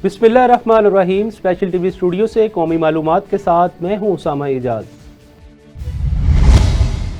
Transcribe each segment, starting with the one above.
बिस्मिल्लाहिर्रहमानिर्रहीम। Special TV studio से कौमी मालूमात के साथ मैं हूं उसामा एजाज।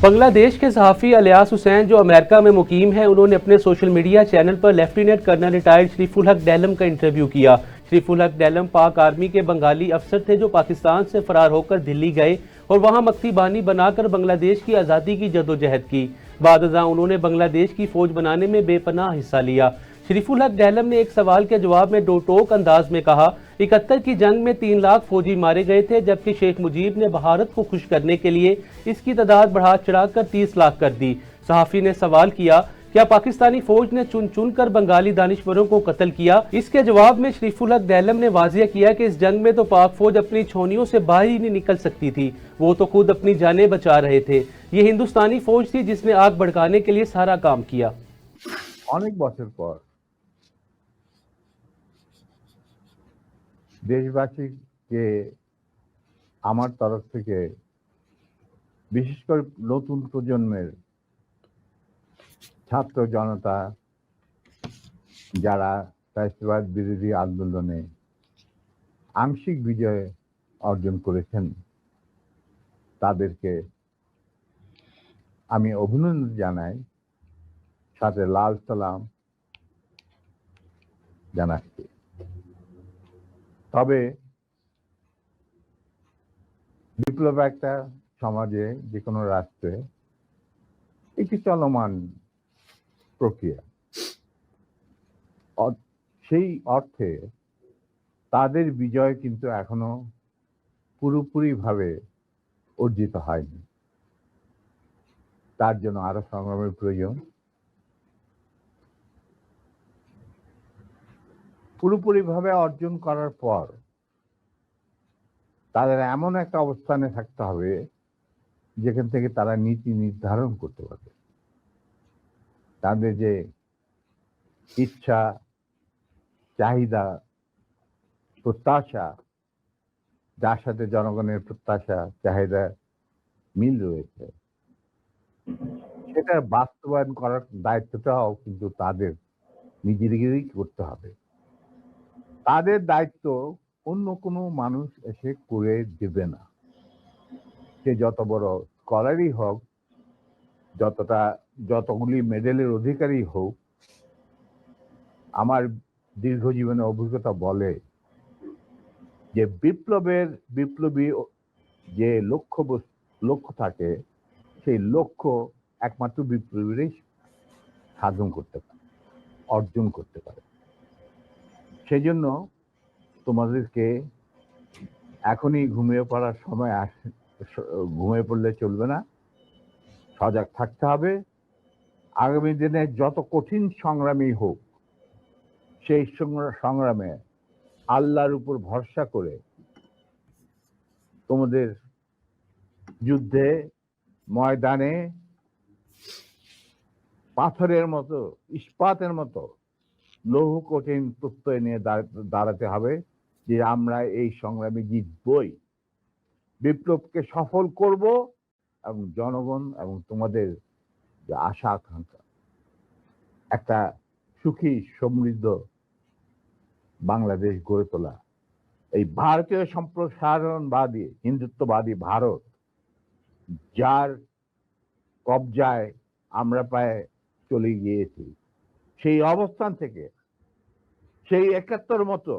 बांग्लादेश के सहाफ़ी अलियास हुसैन जो अमेरिका में मुकीम हैं, उन्होंने अपने सोशल मीडिया चैनल पर लेफ्टिनेंट कर्नल रिटायर्ड शरीफुल हक डैलम का इंटरव्यू किया। शरीफुल हक डैलम पाक आर्मी के बंगाली अफसर थे जो पाकिस्तान से फरार होकर दिल्ली गए और वहां मक्ती बानी बनाकर बांग्लादेश की आज़ादी की जदोजहद की। बाद उन्होंने बांग्लादेश की फौज बनाने में बेपनाह हिस्सा लिया। शरीफुल हक डैलम ने एक सवाल के जवाब में डोटोक अंदाज में कहा, 71 की जंग में 3 लाख फौजी मारे गए थे, जबकि शेख मुजीब ने भारत को खुश करने के लिए इसकी तादाद बढ़ा चढ़ाकर 30 लाख कर दी। सहाफ़ी ने सवाल किया, क्या पाकिस्तानी फौज ने चुन चुन कर बंगाली दानिशवरों को कत्ल किया? इसके जवाब में शरीफुल हक डैलम ने वाजिया किया कि इस जंग में तो पाक फौज अपनी छोनियों से बाहर ही नहीं निकल सकती थी, वो तो खुद अपनी जानें बचा रहे थे। ये हिंदुस्तानी फौज थी जिसने आग भड़काने के लिए सारा काम किया। অনেক বছর পর দেশবাসীকে আমার তরফ থেকে, বিশেষ করে নতুন প্রজন্মের ছাত্র জনতা যারা ফ্যাসিবাদ বিরোধী আন্দোলনে আংশিক বিজয় অর্জন করেছেন, তাদেরকে আমি অভিনন্দন জানাই, সাথে লাল সালাম জানাচ্ছি। তবে বিপ্লব একটা সমাজে, যে কোনো রাষ্ট্রে একটি চলমান প্রক্রিয়া। সেই অর্থে তাদের বিজয় কিন্তু এখনো পুরোপুরিভাবে অর্জিত হয়নি। তার জন্য আরো সংগ্রামের প্রয়োজন। পুরোপুরিভাবে অর্জন করার পর তাদের এমন একটা অবস্থানে থাকতে হবে যেখান থেকে তারা নীতি নির্ধারণ করতে পারবে। তাদের যে ইচ্ছা, চাহিদা, প্রত্যাশা, যার সাথে জনগণের প্রত্যাশা চাহিদা মিল রয়েছে, সেটা বাস্তবায়ন করার দায়িত্বটাও কিন্তু তাদের নিজেদেরই করতে হবে। তাদের দায়িত্ব অন্য কোনো মানুষ এসে করে দেবে না। সে যত বড় স্কলারই হোক, যতগুলি মেডেলের অধিকারী হোক, আমার দীর্ঘ জীবনের অভিজ্ঞতা বলে যে বিপ্লবী যে লক্ষ্য থাকে, সেই লক্ষ্য একমাত্র বিপ্লবীরাই সাধন করতে পারে, অর্জন করতে পারে। সেই জন্য তোমাদেরকে এখনই ঘুমিয়ে পড়ার সময় ঘুমিয়ে পড়লে চলবে না, সজাগ থাকতে হবে। আগামী দিনে যত কঠিন সংগ্রামই হোক, সেই সংগ্রামে আল্লাহর উপর ভরসা করে তোমাদের যুদ্ধে ময়দানে পাথরের মতো, ইস্পাতের মতো লৌহ কঠিন প্রত্যয় নিয়ে দাঁড়াতে হবে যে আমরা এই সংগ্রামে জিতবই, বিপ্লবকে সফল করব এবং জনগণ এবং তোমাদের যে আশা আকাঙ্ক্ষা, একটা সুখী সমৃদ্ধ বাংলাদেশ গড়ে তোলা। এই ভারতীয় সম্প্রসারণবাদী হিন্দুত্ববাদী ভারত, যার কবজায় আমরা প্রায় চলে গিয়েছি, সেই অবস্থান থেকে সেই 71 মতো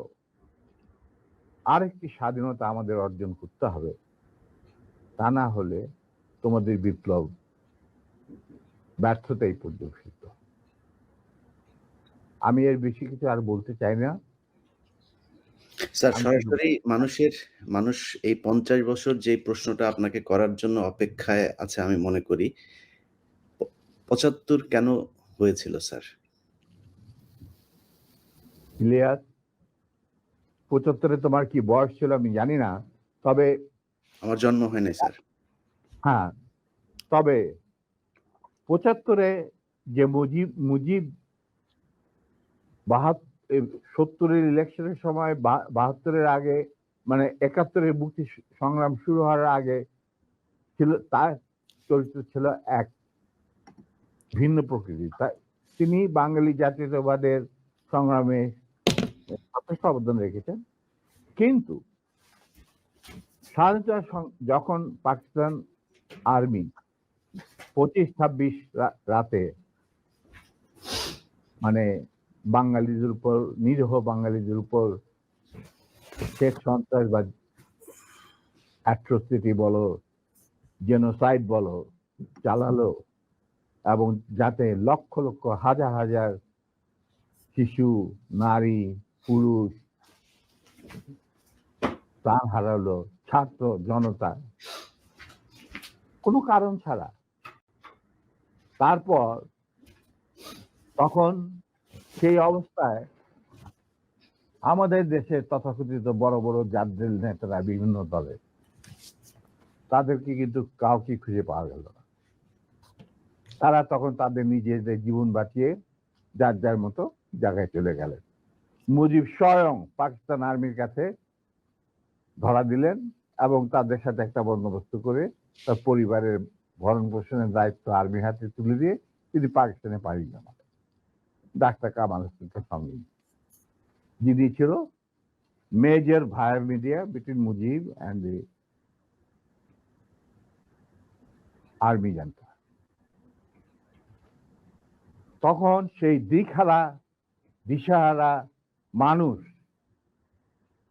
আরেকটি স্বাধীনতা আমাদের অর্জন করতে হবে। তা না হলে তোমাদের বিপ্লব ব্যর্থতাই পর্যবেসিত। আমি এর বেশি কিছু আর বলতে চাই না স্যার। সরাসরি মানুষ এই 50 বছর যে প্রশ্নটা আপনাকে করার জন্য অপেক্ষায় আছে আমি মনে করি, 75 কেন হয়েছিল স্যার? ইলিয়াস, 75-এ তোমার কি বয়স ছিল আমি জানি না, তবে আমার জন্ম হয় নাই স্যার। হ্যাঁ, তবে 75-এ যে মুজিব 70-এর ইলেকশনের সময়, 72-এর আগে, মানে 71-এর মুক্তি সংগ্রাম শুরু হওয়ার আগে ছিল, তার চরিত্র ছিল এক ভিন্ন প্রকৃতি। তিনি বাঙালি জাতীয়তাবাদের সংগ্রামে যথেষ্ট অবদান রেখেছেন। কিন্তু স্বাধীনতা যখন পাকিস্তান আর্মি 25-26 রাতে মানে বাঙালিদের উপর, নিরীহ বাঙালিদের উপর শেখ সন্ত্রাসবাদ, অ্যাট্রোসিটি বলো, জেনোসাইড বলো চালালো, এবং যাতে লক্ষ লক্ষ হাজার হাজার শিশু, নারী, পুরুষ প্রাণ হারালো, ছাত্র জনতা কোনো কারণ ছাড়া। তারপর তখন সেই অবস্থায় আমাদের দেশের তথাকথিত বড় বড় জাতীয় নেতারা বিভিন্ন দলে, তাদেরকে কিন্তু কাউকে খুঁজে পাওয়া গেল না। তারা তখন তাদের নিজেদের জীবন বাঁচিয়ে যার যার মতো জায়গায় চলে গেলেন। মুজিব স্বয়ং পাকিস্তান আর্মির কাছে ধরা দিলেন এবং তাদের সাথে একটা বন্দোবস্ত করে তার পরিবারের ভরণ পোষণের দায়িত্ব আর্মির হাতে তুলে দিয়ে তিনি পাকিস্তানে পাড়ি জমান। ডাক্তার কামাল হোসেনের সঙ্গে, যিনি ছিল major via media between Mujib and the army junta. তখন সেই দিশাহারা মানুষ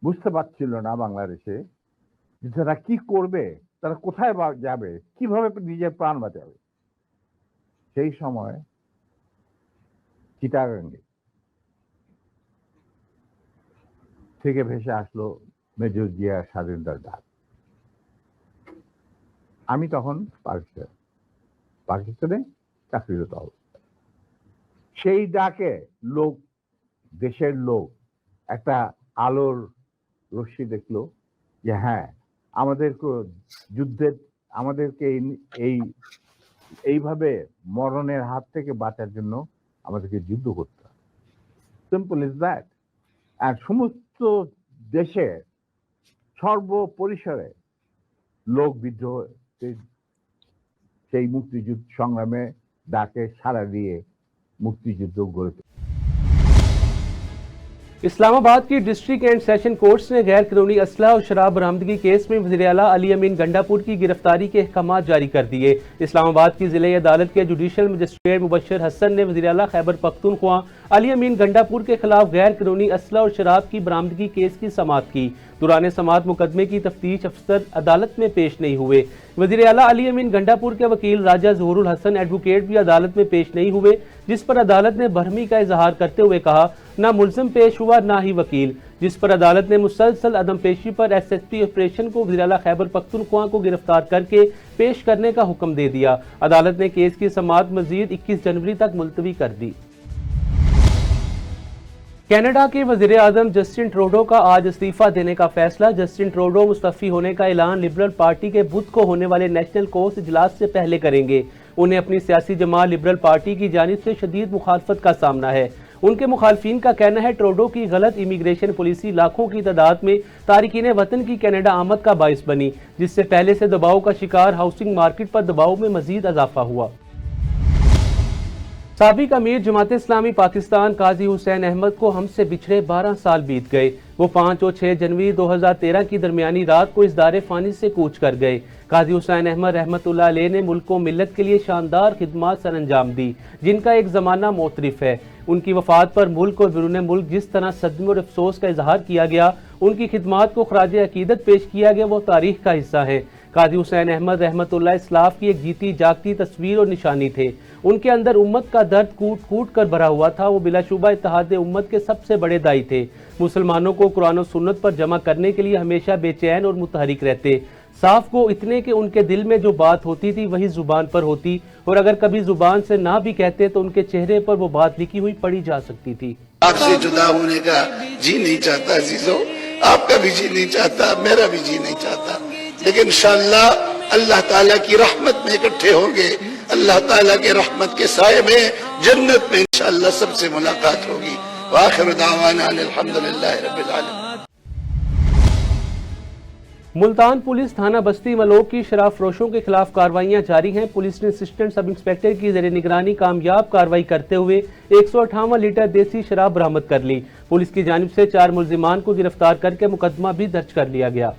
বুঝতে পারছিল না বাংলাদেশে যে তারা কি করবে, তারা কোথায় যাবে, কিভাবে নিজের প্রাণ বাঁচাবে। সেই সময় চিটাগাঙ্গে থেকে ভেসে আসলো মেজর জিয়ার স্বাধীনতার ডাক। আমি তখন পাকিস্তানে চাকরিরত অবস্থা। সেই ডাকে লোক, দেশের লোক একটা আলোর রশ্মি দেখলো যে হ্যাঁ, আমাদেরকে এইভাবে মরণের হাত থেকে বাঁচার জন্য আমাদেরকে যুদ্ধ করতে হবে। Simple is that. আর সমস্ত দেশে সর্বপরিসরে লোক বিদ্রোহ, সেই মুক্তিযুদ্ধ সংগ্রামে ডাকে সাড়া দিয়ে মুক্তিযুদ্ধ গড়ে তোলে। इस्लामाबाद की डिस्ट्रिक्ट एंड सेशन कोर्ट्स ने गैर कानूनी असला और शराब बरामदगी केस में वज़ीर आला अली अमीन गंडापुर की गिरफ्तारी के अहकाम जारी कर दिए। इस्लामाबाद की जिले अदालत के जुडिशल मजिस्ट्रेट मुबशर हसन ने वज़ीर आला खैबर पख्तूनख्वा अली अमीन गंडापुर के खिलाफ गैर कानूनी असला और शराब की बरामदगी केस की समाअत की। दौरान समाअत मुकदमे की तफ्तीश अफसर अदालत में पेश नहीं हुए। वज़ीर आला अली अमीन गंडापुर के वकील राजा ज़हूरुल हसन एडवोकेट भी अदालत में पेश नहीं हुए, जिस पर अदालत ने बरहमी का इजहार करते हुए कहा ना मुल्ज़िम पेश हुआ ना ही वकील, जिस पर अदालत ने मुसलसल अदम पेशी पर SSP ऑपरेशन को वज़ीर आला खैबर पख्तूनख्वा को गिरफ्तार करके पेश करने का हुक्म दे दिया। अदालत ने केस की समाअत मजीद 21 जनवरी तक मुलतवी कर दी। कनाडा के वज़ीर आज़म जस्टिन ट्रूडो का आज इस्तीफा देने का फैसला। जस्टिन ट्रूडो मुस्तफ़ी होने का ऐलान लिबरल पार्टी के बुध को होने वाले नेशनल कोर्स इजलास से पहले करेंगे। उन्हें अपनी सियासी जमात लिबरल पार्टी की जानिब से शदीद मुखालफत का सामना है। उनके मुखालफिन का कहना है ट्रूडो की गलत इमिग्रेशन पॉलिसी लाखों की तादाद में तारिकीन वतन की कनाडा आमद का बाइस बनी, जिससे पहले से दबाव का शिकार हाउसिंग मार्केट पर दबाव में मजीद इजाफा हुआ। साबिक अमीर जमात इस्लामी पाकिस्तान काजी हुसैन अहमद को हमसे बिछड़े 12 साल बीत गए। वो 5 और 6 जनवरी 2013 की दरमियानी रात को इस दारे फानी से कूच कर गए। काजी हुसैन अहमद रहमतुल्लाह अलैह ने मुल्क को मिल्लत के लिए शानदार खिदमात सर अंजाम दी, जिनका एक ज़माना मोतरिफ है। उनकी वफात पर मुल्क और बिरून मुल्क जिस तरह सदमे और अफसोस का इजहार किया गया, उनकी खिदमात को खराज अकीदत पेश किया गया, वो तारीख का हिस्सा है। काजी हुसैन अहमद रहमतुल्लाह इस्लाफ की एक जीती जागती तस्वीर और निशानी थे। उनके अंदर उम्मत का दर्द कूट कूट कर भरा हुआ था। वो बिलाशुबा इत्तेहाद उम्मत के सबसे बड़े दाई थे। मुसलमानों को कुरान और सुन्नत पर जमा करने के लिए हमेशा बेचैन और मुतहरिक रहते। साफ को इतने कि उनके दिल में जो बात होती थी वही जुबान पर होती, और अगर कभी जुबान से ना भी कहते तो उनके चेहरे पर वो बात लिखी हुई पढ़ी जा सकती थी। आपसे जुदा होने का जी नहीं चाहता अजीजों, आपका भी जी नहीं चाहता, मेरा भी जी नहीं चाहता, लेकिन इंशाअल्लाह अल्लाह ताला की रहमत में इकट्ठे होंगे। अल्लाह ताला के रहमत के साये में जन्नत में इंशाअल्लाह सबसे मुलाकात होगी। वाखिर दावाना अल्हम्दुलिल्लाहि रब्बिल आलमीन। मुल्तान पुलिस थाना बस्ती मलोक की शराब फरोशों के खिलाफ कार्रवाइयां जारी हैं। पुलिस ने असिस्टेंट सब इंस्पेक्टर की जेर निगरानी कामयाब कार्रवाई करते हुए 158 लीटर देसी शराब बरामद कर ली। पुलिस की जानिब से 4 मुल्जिमान को गिरफ्तार करके मुकदमा भी दर्ज कर लिया गया।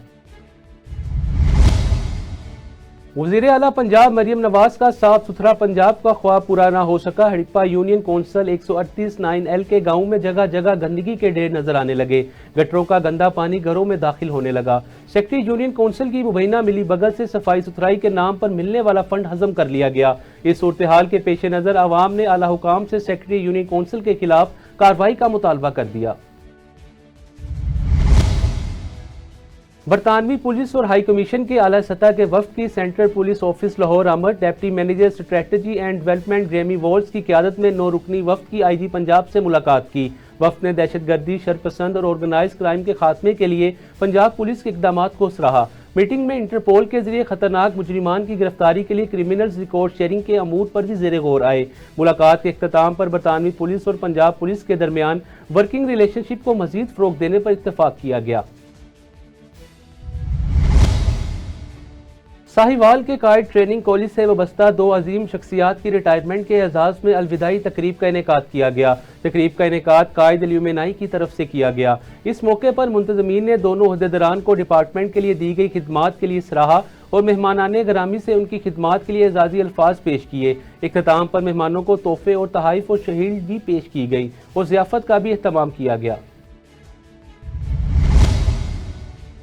वज़ीर आला पंजाब मरियम नवाज का साफ सुथरा पंजाब का ख्वाब पूरा ना हो सका। हड़प्पा यूनियन कौंसल 138 9L के गाँव में जगह जगह गंदगी के ढेर नजर आने लगे। गटरों का गंदा पानी घरों में दाखिल होने लगा। सेक्रेटरी यूनियन कौंसिल की मुबैना मिली बगल से सफाई सुथराई के नाम पर मिलने वाला फंड हजम कर लिया गया। इस सूरत हाल के पेश नजर आवाम ने आला हुकाम से सेक्रेटरी यूनियन कौंसिल के खिलाफ कार्रवाई का मुतालबा कर दिया। बरतानवी पुलिस और हाई कमीशन के आला सतह के वफ्द की सेंट्रल पुलिस ऑफिस लाहौर आमद deputy manager strategy and development Grammy walls की क़यादत में 9 रुकनी वफ्द की IG पंजाब से मुलाकात की। वफ्द ने दहशतगर्दी, शरपसंद और ऑर्गेनाइज क्राइम के खात्मे के लिए पंजाब पुलिस के इक़दामात को सराहा। मीटिंग में इंटरपोल के जरिए खतरनाक मुजरिमान की गिरफ्तारी के लिए क्रिमिनल्स रिकॉर्ड शेयरिंग के अमूर पर भी ज़ेरे गौर आए। मुलाकात के इख्तिताम पर बरतानवी पुलिस और पंजाब पुलिस के दरमियान वर्किंग रिलेशनशिप को मजीद फ़रोग़ देने पर इत्तफाक किया गया। साहिवाल के कायद ट्रेनिंग कॉलेज से वाबस्ता 2 अजीम शख्सियात की रिटायरमेंट के एजाज में अलविदाई तकरीब का इनेकाद किया गया। तकरीब का इनेकाद कायद अल्यूमिनाई की तरफ से किया गया। इस मौके पर मुंतजमीन ने दोनों ओहदेदारान को डिपार्टमेंट के लिए दी गई खिदमात के लिए सराहा और मेहमानाने गरामी से उनकी खिदमात के लिए एजाजी अल्फाज पेश किए। इख्तिताम पर मेहमानों को तोहफे और तहाइफ और शहीद भी पेश की गई और ज़ियाफत का भी एहतमाम किया गया।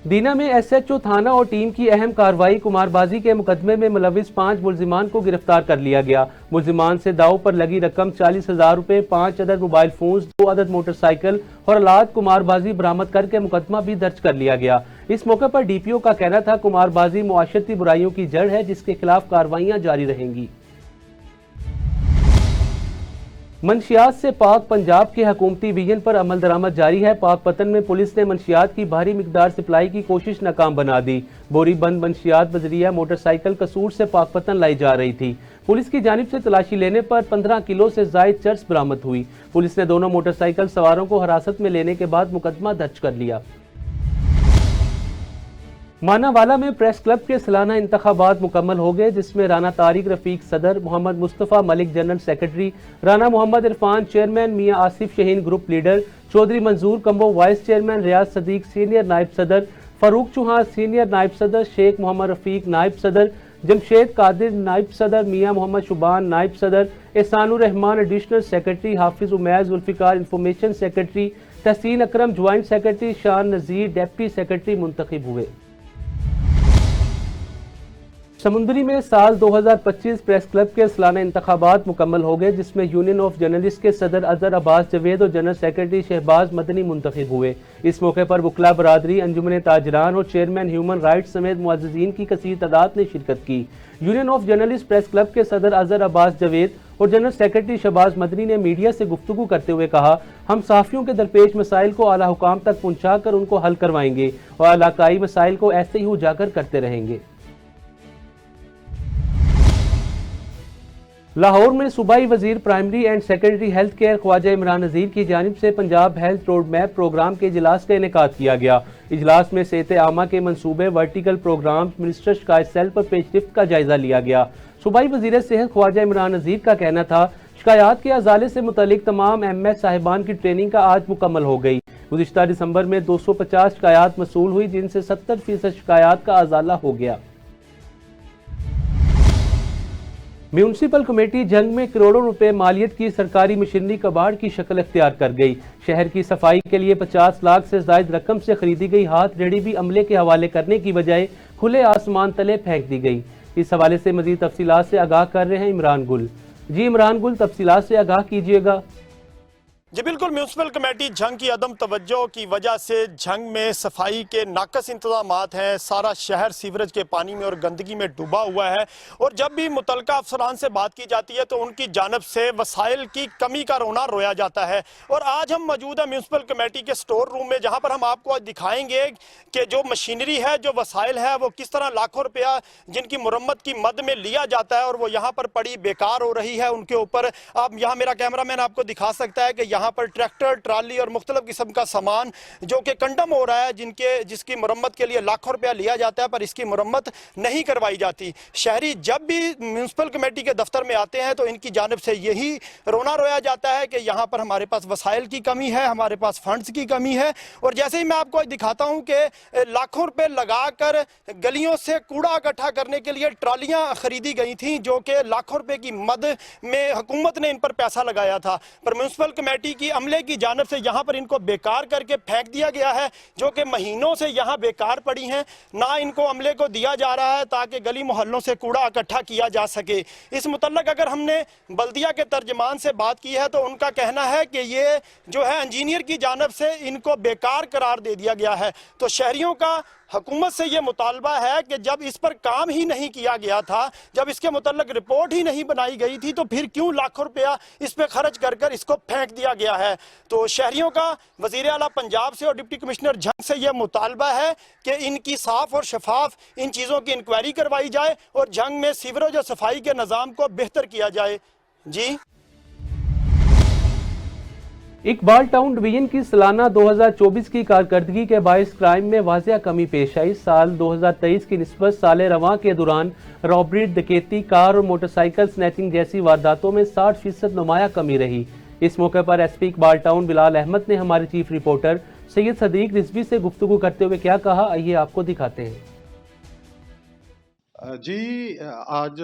दीना में SHO थाना और टीम की अहम कार्रवाई। कुमारबाजी के मुकदमे में मुलविस 5 मुल्जिमान को गिरफ्तार कर लिया गया। मुल्जिमान से दाव पर लगी रकम 40,000 रुपए, 5 अदद मोबाइल फोन, 2 अदद मोटरसाइकिल और अलाद कुमारबाजी बरामद करके मुकदमा भी दर्ज कर लिया गया। इस मौके पर DPO का कहना था कुमारबाजी मुआशरती बुराइयों की जड़ है जिसके खिलाफ कार्रवाइयां जारी रहेंगी। मंशियात से पाक पंजाब के हुकूमती विजन पर अमल दरामद जारी है। पाकपतन में पुलिस ने मंशियात की भारी मिकदार सप्लाई की कोशिश नाकाम बना दी। बोरी बंद मंशियात बजरिया मोटरसाइकिल कसूर से पाकपतन लाई जा रही थी। पुलिस की जानिब से तलाशी लेने पर 15 किलो से जायद चर्स बरामद हुई। पुलिस ने दोनों मोटरसाइकिल सवारों को हिरासत में लेने के बाद मुकदमा दर्ज कर लिया। मानावाला में प्रेस क्लब के सालाना इंतखाबात मुकम्मल हो गए, जिसमें राना तारिक रफीक सदर, Mohammad Mustafa Malik general secretary, Rana Mohammad Irfan chairman, Mian Asif Shaheen group leader, Chaudhry Manzoor Kamboh vice chairman, Riaz Sadiq senior नायब सदर, फारूक चौहान सीनियर नायब सदर, शेख मोहम्मद रफीक नायब सदर, जमशेद कादिर नायब सदर, मियाँ मोहम्मद शुबान नायब सदर, एहसानुर रहमान एडिशनल सेक्रेटरी, हाफिज उमैर जुल्फिकार इंफॉर्मेशन सेक्रेटरी, तहसीन अकरम ज्वाइंट सेक्रेटरी, शान नज़ीर डेप्टी सेक्रेटरी मुंतखब हुए। समुंदरी में साल 2025 प्रेस क्लब के सालाना इंतखाबात मुकम्मल हो गए, जिसमें यूनियन ऑफ जर्नलिस्ट के सदर अजहर अब्बास जवेद और जनरल सेक्रेटरी शहबाज मदनी मुंतखब हुए। इस मौके पर वकला बरादरी, अंजुमन ताजरान और चेयरमैन ह्यूमन राइट्स समेत मुअज़्ज़िज़ीन की कसीर तादाद ने शिरकत की। Union of journalist press club के सदर अजहर अब्बास जवेद और जनरल सेक्रेटरी शहबाज मदनी ने मीडिया से गुफ्तगू करते हुए कहा, हम सहाफ़ियों के दरपेश मसाइल को आला हुकाम तक पहुँचाकर उनको हल करवाएंगे और इलाकाई मसाइल को ऐसे ही उजागर करते रहेंगे। लाहौर में सूबाई वजीर primary and secondary health care Khwaja Imran Nazir की जानिब से Punjab health road map programme के इजलास का इनेकाद किया गया। इजलास में सेहत आमा के मनसूबे, वर्टिकल प्रोग्राम, मिनिस्टर शिकायत सेल पर पेशरफ्त का जायजा लिया गया। सूबाई वजीर सेहत ख्वाजा इमरान नज़ीर का कहना था, शिकायत के अजाले से मुतल्लिक तमाम MS साहिबान की ट्रेनिंग का आज मुकम्मल हो गई। गुज़िश्ता दिसंबर में 250 शिकायत मसूल हुई, जिनसे 70% शिकायत का अजाला हो गया। म्यूनसिपल कमेटी जंग में करोड़ों रुपए मालियत की सरकारी मशीनरी कबाड़ की शक्ल इख्तियार कर गई। शहर की सफाई के लिए 50 लाख से जायद रकम से खरीदी गई हाथ रेडी भी अमले के हवाले करने की बजाय खुले आसमान तले फेंक दी गई। इस हवाले से मजीद तफसीलात से आगाह कर रहे हैं इमरान गुल। जी इमरान गुल, तफसीलात से आगाह कीजिएगा। जी बिल्कुल, म्यूनसिपल कमेटी जंग की अदम तवज्जो की वजह से जंग में सफाई के नाकस इंतजामात हैं। सारा शहर सीवरेज के पानी में और गंदगी में डूबा हुआ है और जब भी मुतलका अफसरान से बात की जाती है तो उनकी जानब से वसाइल की कमी का रोना रोया जाता है। और आज हम मौजूद हैं म्यूनसिपल कमेटी के स्टोर रूम में, जहाँ पर हम आपको आज दिखाएंगे कि जो मशीनरी है, जो वसाइल है, वो किस तरह लाखों रुपया जिनकी मुरम्मत की मद में लिया जाता है और वो यहाँ पर पड़ी बेकार हो रही है। उनके ऊपर आप यहाँ, मेरा कैमरा मैन आपको दिखा सकता है कि यहाँ पर ट्रैक्टर, ट्राली और मुख्तलिफ किस्म का सामान जो कि कंडम हो रहा है, जिसकी मरम्मत के लिए लाखों रुपया लिया जाता है पर इसकी मरम्मत नहीं करवाई जाती। शहरी जब भी म्यूनसिपल कमेटी के दफ्तर में आते हैं तो इनकी जानिब से यही रोना रोया जाता है कि यहाँ पर हमारे पास वसाइल की कमी है, हमारे पास फंड्स की कमी है। और जैसे ही मैं आपको दिखाता हूँ कि लाखों रुपए लगाकर गलियों से कूड़ा इकट्ठा करने के लिए ट्रालियां खरीदी गई थी जो कि लाखों रुपए की मद में हुकूमत ने इन पर पैसा लगाया था, पर म्यूनसिपल कमेटी की अमले की जानिब से यहाँ पर इनको बेकार करके फेंक दिया गया है जो कि महीनों से यहाँ बेकार पड़ी हैं। ना इनको अमले को दिया जा रहा है ताकि गली मोहल्लों से कूड़ा इकट्ठा किया जा सके। इस मुतल्लक अगर हमने बल्दिया के तर्जमान से बात की है तो उनका कहना है कि ये जो है इंजीनियर की जानिब से इनको बेकार करार दे दिया गया है। तो शहरियों का हुकूमत से ये मुतालबा है कि जब इस पर काम ही नहीं किया गया था, जब इसके मुतल्लक रिपोर्ट ही नहीं बनाई गई थी, तो फिर क्यों लाखों रुपया इस पर खर्च कर कर इसको फेंक दिया गया है। तो शहरियों का वज़ीर आला पंजाब से और डिप्टी कमिश्नर झंग से यह मुतालबा है कि इनकी साफ और शफाफ इन चीज़ों की इंक्वायरी करवाई जाए और झंग में सीवरेज और सफाई के निज़ाम को बेहतर किया जाए। जी, इकबाल टाउन डिवीजन की सालाना 2024 की कारकर्दगी के बायस क्राइम में वाज़िया कमी पेश आई। साल 2023 की निस्बत साल रवां के दौरान रॉबरी, डकैती, कार और मोटरसाइकिल स्नैचिंग जैसी वारदातों में 60% नुमाया कमी रही। इस मौके पर एसपी इकबाल टाउन बिलाल अहमद ने हमारे चीफ रिपोर्टर सैयद सदीक रिजवी से गुफ्तगू करते हुए क्या कहा, आइए आपको दिखाते हैं। जी, आज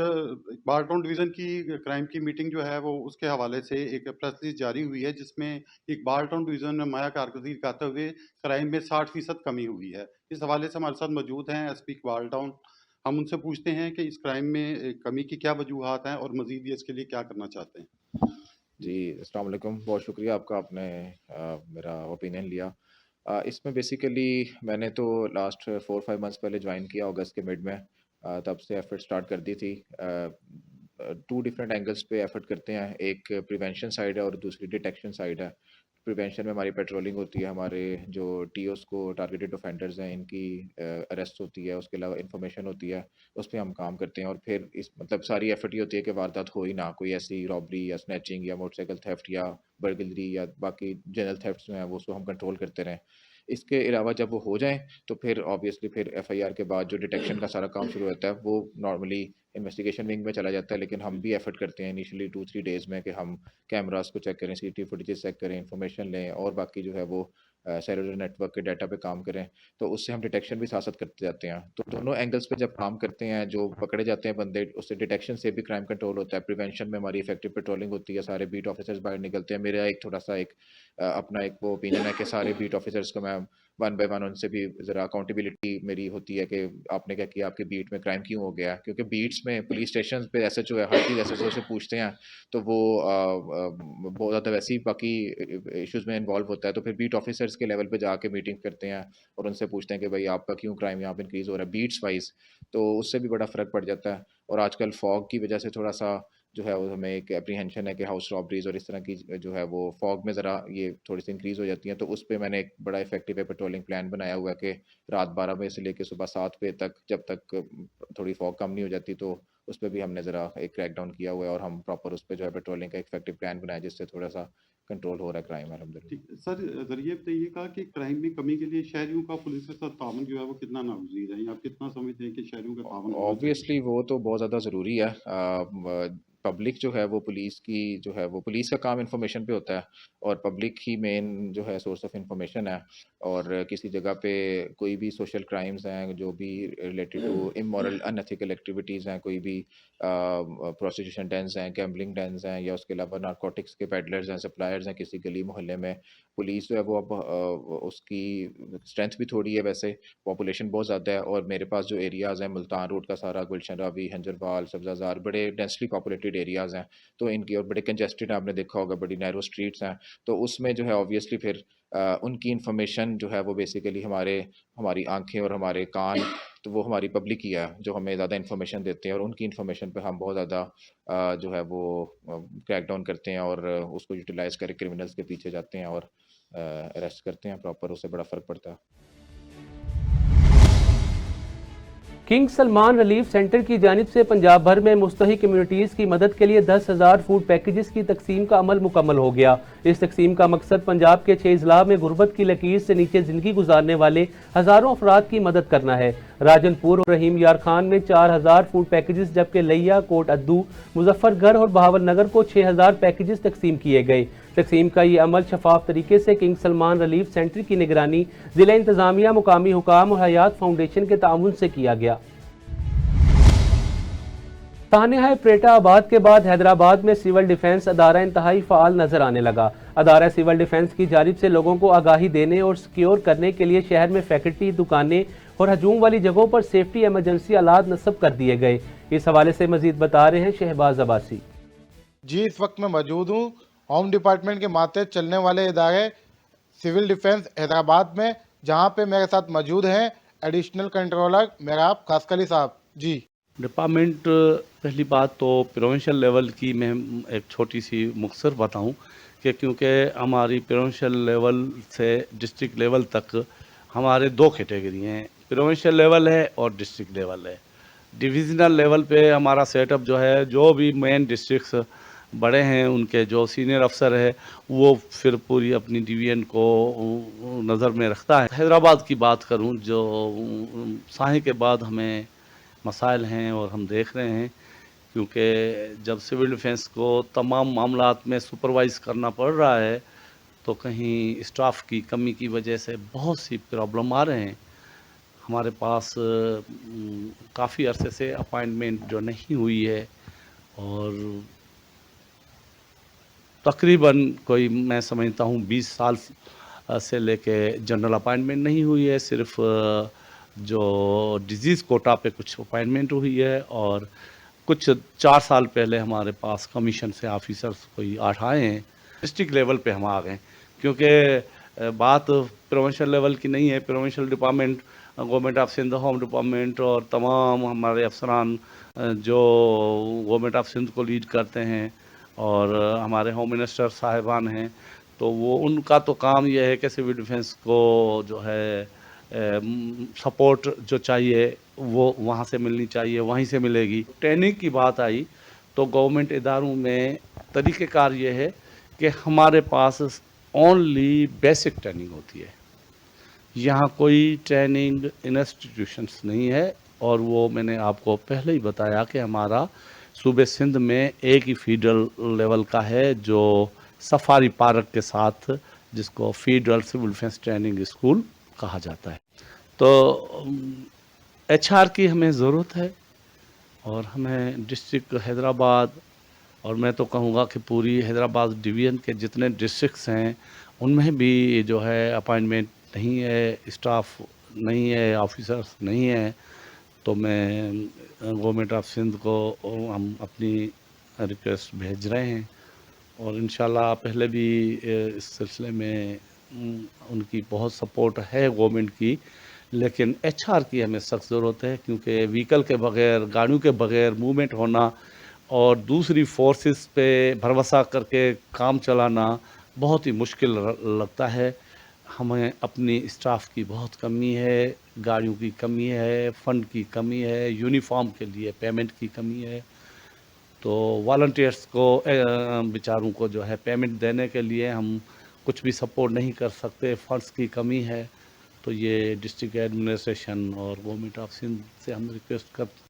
इकबाल टाउन डिवीज़न की क्राइम की मीटिंग जो है वो उसके हवाले से एक प्रेस रिलीज जारी हुई है जिसमें इकबाल टाउन डिवीज़न में नुमाया कारकर्दगी दिखाते हुए क्राइम में 60% कमी हुई है। इस हवाले से हमारे साथ मौजूद हैं एसपी इकबाल टाउन। हम उनसे पूछते हैं कि इस क्राइम में कमी की क्या वजूहात हैं और मज़ीद ये इसके लिए क्या करना चाहते हैं। जी, अस्सलाम वालेकुम, बहुत शुक्रिया आपका, आपने मेरा ओपिनियन लिया। इसमें बेसिकली मैंने तो लास्ट 4-5 मंथ्स पहले ज्वाइन किया, अगस्त के मिड में। तब से एफर्ट स्टार्ट कर दी थी। 2 डिफरेंट एंगल्स पे एफर्ट करते हैं, एक प्रिवेंशन साइड है और दूसरी डिटेक्शन साइड है। प्रिवेंशन में हमारी पेट्रोलिंग होती है, हमारे जो टीओस को टारगेटेड ऑफेंडर्स हैं इनकी अरेस्ट होती है, उसके अलावा इन्फॉर्मेशन होती है, उस पर हम काम करते हैं। और फिर इस मतलब सारी एफर्ट ये होती है कि वारदात हो ही ना, कोई ऐसी रॉबरी या स्नैचिंग या मोटरसाइकिल थेफ्ट या बर्गलरी या बाकी जनरल थेफ्ट्स में है वो उसको हम कंट्रोल करते रहें। इसके अलावा जब वो हो जाएँ तो फिर ऑब्वियसली फिर एफआईआर के बाद जो डिटेक्शन का सारा काम शुरू होता है वो नॉर्मली इन्वेस्टिगेशन विंग में चला जाता है। लेकिन हम भी एफर्ट करते हैं इनिशियली 2-3 डेज़ में कि हम कैमरास को चेक करें, सीसीटीवी फुटेजेस चेक करें, इन्फॉर्मेशन लें और बाकी जो है वो सेलुलर नेटवर्क के डाटा पे काम करें, तो उससे हम डिटेक्शन भी साथ-साथ करते जाते हैं। तो दोनों एंगल्स पे जब काम करते हैं, जो पकड़े जाते हैं बंदे, उससे डिटेक्शन से भी क्राइम कंट्रोल होता है, प्रिवेंशन में हमारी इफेक्टिव पेट्रोलिंग होती है, सारे बीट ऑफिसर्स बाहर निकलते हैं। मेरा एक थोड़ा-सा एक अपना एक वो ओपिनियन है कि सारे बीट ऑफिसर्स को मैं वन बाय वन उनसे भी ज़रा अकाउंटेबिलिटी मेरी होती है कि आपने क्या किया, आपके बीट में क्राइम क्यों हो गया। क्योंकि बीट्स में पुलिस स्टेशन पे एसएचओ है, हर चीज़ एसएचओ से पूछते हैं, तो वो बहुत ज़्यादा वैसे ही बाकी इश्यूज़ में इन्वॉल्व होता है। तो फिर बीट ऑफिसर्स के लेवल पे जाके मीटिंग करते हैं और उनसे पूछते हैं कि भाई आपका क्यों क्राइम यहाँ पे इंक्रीज़ हो रहा है बीट्स वाइज, तो उससे भी बड़ा फ़र्क पड़ जाता है। और आजकल फॉग की वजह से थोड़ा-सा जो है वो हमें एक एप्रीहेंशन है कि हाउस रॉबरीज और इस तरह की जो है वो फॉग में ज़रा ये थोड़ी सी इंक्रीज़ हो जाती हैं। तो उस पे मैंने एक बड़ा इफेक्टिव पेट्रोलिंग प्लान बनाया हुआ है कि रात 12 बजे से लेकर सुबह 7 बजे तक, जब तक थोड़ी फॉग कम नहीं हो जाती, तो उस पर भी हमने ज़रा एक क्रैकडाउन किया हुआ है और हम प्रॉपर उस पर जो है पेट्रोलिंग का इफेक्टिव प्लान बनाया जिससे थोड़ा सा कंट्रोल हो रहा है क्राइम अल्हम्दुलिल्लाह। ठीक सर, जरिए बताइएगा कि क्राइम में कमी के लिए शहरियों का पुलिस के साथ ताउन जो है वो कितना नागुज़ीर है, या आप कितना समझते हैं कि शहरियों का ताउन? ऑब्वियसली वो तो बहुत ज़्यादा ज़रूरी है। पब्लिक जो है वो पुलिस की जो है वो पुलिस का काम इन्फॉर्मेशन पे होता है और पब्लिक ही मेन जो है सोर्स ऑफ इन्फॉर्मेशन है। और किसी जगह पे कोई भी सोशल क्राइम्स हैं जो भी related to immoral unethical activities हैं, कोई भी प्रोस्टिट्यूशन डेंस हैं, गैम्बलिंग डेंस हैं, या उसके अलावा नारकोटिक्स के पेडलर्स हैं, सप्लायर्स हैं किसी गली मोहल्ले में, पुलिस जो है वो अब उसकी स्ट्रेंथ भी थोड़ी है, वैसे पॉपुलेशन बहुत ज़्यादा है। और मेरे पास जो एरियाज़ हैं मुल्तान रोड का सारा, गुलशन रावी, हंजरवाल, सब्ज़ाज़ार, बड़े डेंसली पॉपुलेटेड एरियाज़ हैं, तो इनकी और बड़े कंजेस्टेड आपने देखा होगा, बड़ी नैरो स्ट्रीट्स हैं, तो उसमें जो है ऑब्वियसली फिर उनकी इन्फॉर्मेशन जो है वो बेसिकली हमारी आंखें और हमारे कान, तो वो हमारी पब्लिक ही है जो हमें ज़्यादा इन्फॉर्मेशन देते हैं और उनकी इन्फॉर्मेशन पे हम बहुत ज़्यादा जो है वो क्रैकडाउन करते हैं और उसको यूटिलाइज़ करके क्रिमिनल्स के पीछे जाते हैं और अरेस्ट करते हैं प्रॉपर, उससे बड़ा फ़र्क पड़ता है। किंग सलमान रिलीफ सेंटर की जानिब से पंजाब भर में मुस्तहिक कम्युनिटीज़ की मदद के लिए 10,000 फूड पैकेजेस की तकसीम का अमल मुकम्मल हो गया। इस तकसीम का मकसद पंजाब के 6 अजला में गुर्बत की लकीर से नीचे ज़िंदगी गुजारने वाले हज़ारों अफराद की मदद करना है। राजनपुर और रहीम यार खान में 4,000 फूड पैकेजेस, जबकि लिया, कोट अद्दू, मुजफ्फरगढ़ और बहावल नगर को 6,000 पैकेजेस तकसीम किए गए। तकसीम का ये अमल शफाफ तरीके से किंग सलमान रिलीफ सेंटर की निगरानी, जिला इंतजामिया, मुकामी हुकाम और हयात फाउंडेशन के ताउन से किया गया। तानिया प्रेटा आबाद के बाद हैदराबाद में सिविल डिफेंस अदारा इंतहाई फ़ाल नजर आने लगा। अदारा सिविल डिफेंस की जानिब से लोगों को आगाही देने और सिक्योर करने के लिए शहर में फैक्ट्री, दुकानें और हजूम वाली जगहों पर सेफ्टी एमरजेंसी आलात नस्ब कर दिए गए। इस हवाले से मजीद बता रहे हैं शहबाज अब्बासी। जी, इस वक्त मैं मौजूद हूँ होम डिपार्टमेंट के मातहत चलने वाले इदारे सिविल डिफेंस हैदराबाद में, जहाँ पे मेरे साथ मौजूद हैं एडिशनल कंट्रोलर मेराब खासकली साहब। जी, डिपार्टमेंट, पहली बात तो प्रोविंशियल लेवल की मैं एक छोटी सी मुख्तसर बताऊं कि क्योंकि हमारी प्रोविंशियल लेवल से डिस्ट्रिक्ट लेवल तक हमारे 2 कैटेगरी हैं, प्रोविंशियल लेवल है और डिस्ट्रिक्ट लेवल है। डिविजनल लेवल पे हमारा सेटअप जो है, जो भी मेन डिस्ट्रिक्ट्स बड़े हैं उनके जो सीनियर अफसर है वो फिर पूरी अपनी डिवीजन को नज़र में रखता है। हैदराबाद की बात करूं, जो साही के बाद हमें मसाइल हैं और हम देख रहे हैं, क्योंकि जब सिविल डिफेंस को तमाम मामलात में सुपरवाइज़ करना पड़ रहा है तो कहीं स्टाफ की कमी की वजह से बहुत सी प्रॉब्लम आ रहे हैं। हमारे पास काफ़ी अरसे से अपॉइंटमेंट जो नहीं हुई है और तकरीबन कोई मैं समझता हूँ 20 साल से लेके जनरल अपॉइंटमेंट नहीं हुई है। सिर्फ जो डिजीज़ कोटा पे कुछ अपॉइंटमेंट हुई है और कुछ 4 साल पहले हमारे पास कमीशन से ऑफिसर्स कोई 8 आए हैं। डिस्ट्रिक्ट लेवल पे हम आ गए, क्योंकि बात प्रोविंशियल लेवल की नहीं है। Provincial department, government of Sindh, home department और तमाम हमारे अफसरान जो गवर्नमेंट ऑफ सिंध को लीड करते हैं और हमारे होम मिनिस्टर साहिबान हैं, तो वो उनका तो काम यह है कि सिविल डिफेंस को जो है सपोर्ट जो चाहिए वो वहाँ से मिलनी चाहिए, वहीं से मिलेगी। ट्रेनिंग की बात आई तो गवर्नमेंट इदारों में तरीक़ेकार ये है कि हमारे पास ओनली बेसिक ट्रेनिंग होती है, यहाँ कोई ट्रेनिंग इंस्टीट्यूशंस नहीं है। और वो मैंने आपको पहले ही बताया कि हमारा सूबे सिंध में एक ही फेडरल लेवल का है जो सफारी पार्क के साथ, जिसको federal civil defence training school कहा जाता है। तो HR की हमें ज़रूरत है और हमें डिस्ट्रिक्ट हैदराबाद, और मैं तो कहूँगा कि पूरी हैदराबाद डिवीज़न के जितने डिस्ट्रिक्ट्स हैं उनमें भी जो है अपॉइंटमेंट नहीं है, स्टाफ नहीं है, ऑफिसर्स नहीं है। तो मैं गवर्नमेंट ऑफ सिंध को हम अपनी रिक्वेस्ट भेज रहे हैं और इंशाल्लाह पहले भी इस सिलसिले में उनकी बहुत सपोर्ट है गवर्नमेंट की, लेकिन HR की हमें सख्त ज़रूरत है, क्योंकि व्हीकल के बग़ैर, गाड़ियों के बग़ैर मूवमेंट होना और दूसरी फोर्सेस पे भरोसा करके काम चलाना बहुत ही मुश्किल लगता है। हमें अपनी स्टाफ की बहुत कमी है, गाड़ियों की कमी है, फ़ंड की कमी है, यूनिफॉर्म के लिए पेमेंट की कमी है। तो वॉलंटियर्स को बेचारों को जो है पेमेंट देने के लिए हम कुछ भी सपोर्ट नहीं कर सकते, फंड्स की कमी है। तो ये डिस्ट्रिक्ट एडमिनिस्ट्रेशन और गवर्नमेंट ऑफ सिंध से हम रिक्वेस्ट करते हैं।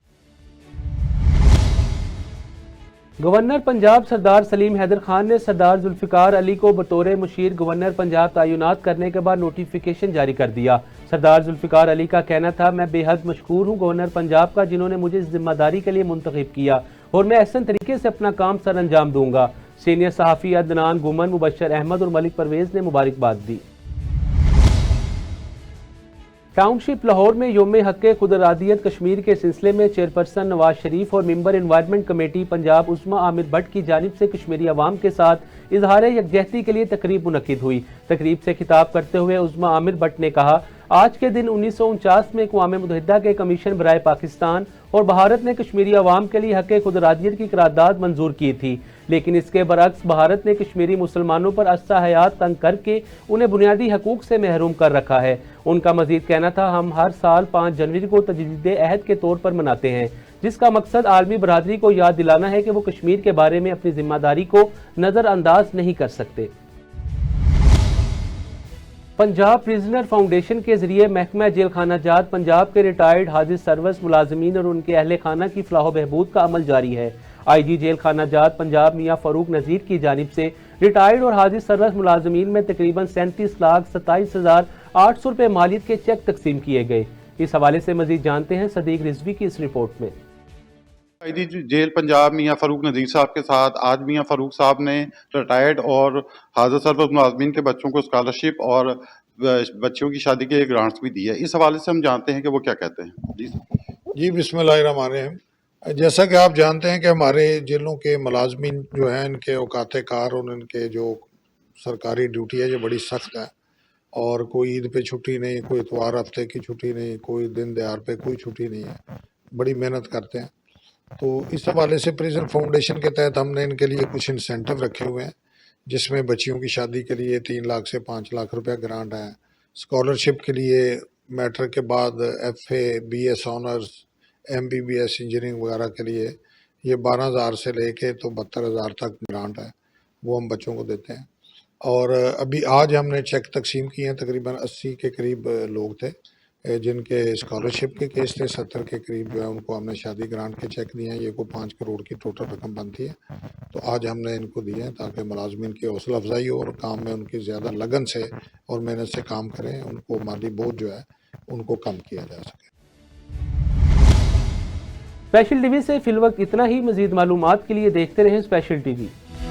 गवर्नर पंजाब सरदार सलीम हैदर खान ने सरदार जुल्फ़िकार अली को बतौर मुशीर गवर्नर पंजाब तैनात करने के बाद नोटिफिकेशन जारी कर दिया। सरदार जुल्फ़िकार अली का कहना था, मैं बेहद मशकूर हूँ गवर्नर पंजाब का, जिन्होंने मुझे इस जिम्मेदारी के लिए मुंतखब किया और मैं एहसन तरीके से अपना काम सर अंजाम दूंगा। सीनियर सहाफ़ी अदनान गुमन, मुबशर अहमद और मलिक परवेज़ ने मुबारकबाद दी। टाउनशिप लाहौर में योम हक़ खुदरादियत कश्मीर के सिलसिले में चेयरपर्सन नवाज शरीफ और member environment committee Punjab Usma Aamir Bhatt की जानिब से कश्मीरी अवाम के साथ इजहार यकजहती के लिए तकरीब मुनक्किद हुई। तकरीब से खिताब करते हुए उस्मा आमिर भट्ट ने कहा, आज के दिन 1949 में अक़वाम मुत्तहिदा के कमीशन बराए पाकिस्तान और भारत ने कश्मीरी अवाम के लिए हक़ खुदरादियत की करारदाद मंजूर की थी। लेकिन इसके बरअक्स भारत ने कश्मीरी मुसलमानों पर अस्सा हयात तंग करके उन्हें बुनियादी हकूक से महरूम कर रखा है। उनका मजीद कहना था, हम हर साल 5 जनवरी को तजदीद अहद के तौर पर मनाते हैं, जिसका मकसद आलमी बरादरी को याद दिलाना है कि वो कश्मीर के बारे में अपनी जिम्मेदारी को नज़रअंदाज नहीं कर सकते। पंजाब प्रिजनर फाउंडेशन के जरिए महकमा जेल खाना जात पंजाब के रिटायर्ड हाजिर सर्विस मुलाजमीन और उनके अहले खाना की फलाह बहबूद का अमल जारी है। IG जेल खाना जात पंजाब मियाँ फ़ारूक नज़ीर की जानिब से रिटायर्ड और हाजिर सर्विस मुलाजमीन में तकरीबन 37,27,800 रुपये मालियत के चेक तकसीम किए गए। इस हवाले से मजीद जानते हैं सदीक रिजवी की इस रिपोर्ट में। IG जेल पंजाब मियाँ फ़ारूक नज़ीर साहब के साथ आज मियाँ फ़ारूक साहब ने रिटायर्ड और हाज़िर सर्विस मुलाज़मीन के बच्चों को स्कॉलरशिप और बच्चों की शादी के ग्रांट्स भी दी है। इस हवाले से हम जानते हैं कि वो क्या कहते हैं। जी बिस्मिल्लाहिर्रहमानिर्रहीम। जैसा कि आप जानते हैं कि हमारे जेलों के मुलाजमीन जो हैं, इनके औकात कार और इनके जो सरकारी ड्यूटी है ये बड़ी सख्त है और कोई ईद पे छुट्टी नहीं, कोई इतवार हफ्ते की छुट्टी नहीं, कोई दिन दहाड़ पे कोई छुट्टी नहीं है, बड़ी मेहनत करते हैं। तो इस हवाले से प्रिजन फाउंडेशन के तहत हमने इनके लिए कुछ इंसेंटिव रखे हुए हैं, जिसमें बच्चियों की शादी के लिए 3 लाख से 5 लाख रुपया ग्रांट है। स्कॉलरशिप के लिए मैट्रिक के बाद FA, BS honours, MBBS engineering वगैरह के लिए ये 12,000 से लेके तो 72,000 तक ग्रांट है, वो हम बच्चों को देते हैं। और अभी आज हमने चेक तकसीम किए हैं, तकरीबन 80 के करीब लोग थे जिनके स्कॉलरशिप के केस थे, 70 के करीब जो है उनको हमने शादी ग्रांट के चेक दिए हैं। ये को 5 करोड़ की टोटल रकम बनती है, तो आज हमने इनको दिए हैं ताकि मुलाजमीन की हौसला अफजाई हो और काम में उनकी ज़्यादा लगन से और मेहनत से काम करें, उनको माली बोझ जो है उनको कम किया जा सके। स्पेशल टीवी से फिलवक्त इतना ही। मजीद मालूमात के लिए देखते रहें स्पेशल टीवी।